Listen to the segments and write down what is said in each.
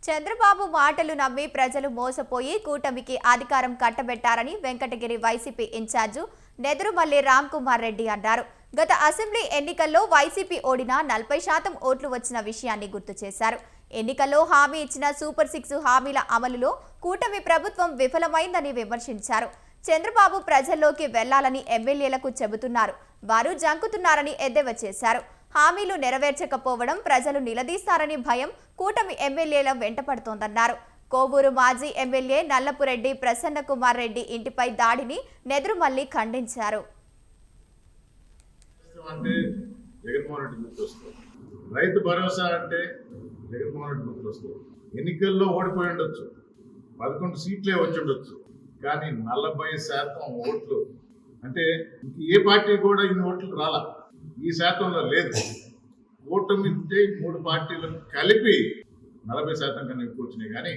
చంద్రబాబు మాటలు నమ్మి ప్రజలు మోసపోయి కూటమికి అధికారం కట్టబెట్టారని వెంకటగిరి వైసీపీ ఇన్ఛార్జు నెదురుమల్లి రామ్కుమార్ రెడ్డి అన్నారు. గత అసెంబ్లీ ఎన్నికల్లో వైసీపీ ఓడిన 40% ఓట్లు వచ్చిన విషయాన్ని గుర్తు చేశారు. ఎన్నికల్లో హామీ ఇచ్చిన సూపర్ 6 హామీల అమలులో కూటమి ప్రభుత్వం విఫలమైందని విమర్శించారు. చంద్రబాబు ప్రజల్లోకి వెళ్లాలని ఎమ్మెల్యేలకు చెబుతున్నారు, వారు జంకుతున్నారని ఎద్దేవా చేశారు. హామీలు నెరవేర్చకపోవడం ప్రజలు నిలదీస్తారని భయం కూటమి ఎమ్మెల్యేల వెంటపడుతోందన్నారు. కోవూరు మాజీ ఎమ్మెల్యే నల్లపురెడ్డి ప్రసన్న కుమార్ రెడ్డి ఇంటిపై దాడిని నెదురుమల్లి ఖండించారు. రైతు భరోసా అంటే జగన్మోహన్ రెడ్డి గుర్తొస్తుంది. ఎన్నికల్లో ఓడిపోయి ఉండొచ్చు, 11 సీట్లే వచ్చి ఉండొచ్చు, కానీ 40% ఓట్లు అంటే ఏ పార్టీ కూడా ఇన్ని ఓట్లు రాలా, ఈ శాతంలో లేదు. కూటమి 3 పార్టీలు కలిపి 40% కన్నా ఎక్కువ వచ్చినాయి, కానీ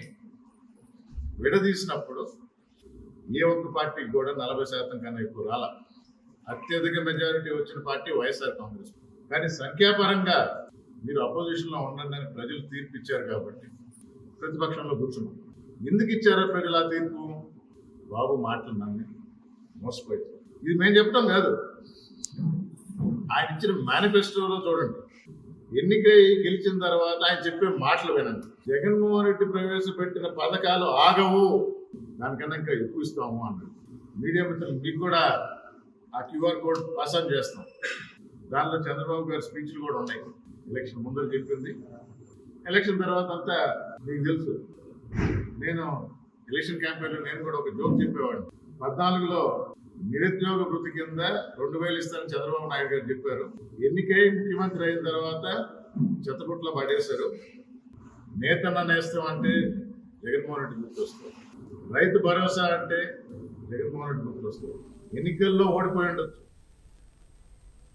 విడదీసినప్పుడు ఏ ఒక్క పార్టీకి కూడా 40% కన్నా ఎక్కువ రాలా. అత్యధిక మెజారిటీ వచ్చిన పార్టీ వైఎస్ఆర్ కాంగ్రెస్. కానీ సంఖ్యాపరంగా మీరు అపోజిషన్లో ఉండండి అని ప్రజలు తీర్పు ఇచ్చారు కాబట్టి ప్రతిపక్షంలో కూర్చున్నాం. ఎందుకు ఇచ్చారో ప్రజలు ఆ తీర్పు? బాబు మాటలు నమ్మి మోసపోయి. ఇది మేము చెప్పడం కాదు, ఆయన ఇచ్చిన మేనిఫెస్టోలో చూడండి. ఎన్నికై గెలిచిన తర్వాత ఆయన చెప్పే మాటలు వినండి. జగన్మోహన్ రెడ్డి ప్రవేశపెట్టిన పథకాలు ఆగవు, దానికన్నా ఇంకా ఎక్కువ ఇస్తాము అన్నాడు. మీడియా మిత్రులు మీకు కూడా ఆ QR కోడ్ పాస్ ఆన్ చేస్తాం. దానిలో చంద్రబాబు గారి స్పీచ్లు కూడా ఉన్నాయి. ఎలక్షన్ ముందర చెప్పింది, ఎలక్షన్ తర్వాత అంతా మీకు తెలుసు. నేను ఎలక్షన్ క్యాంపెయిన్లో నేను కూడా ఒక జోక్ చెప్పేవాడిని. 14లో నిరుద్యోగ వృత్తి కింద 2000 ఇస్తారని చంద్రబాబు నాయుడు గారు చెప్పారు. ఎన్నికై ముఖ్యమంత్రి అయిన తర్వాత చెత్తపుట్లో పడేశారు. నేతన్న నేస్తం అంటే జగన్మోహన్ రెడ్డి గుర్తొస్తుంది. రైతు భరోసా అంటే జగన్మోహన్ రెడ్డి గుర్తొస్తుంది. ఎన్నికల్లో ఓడిపోయి ఉండొచ్చు,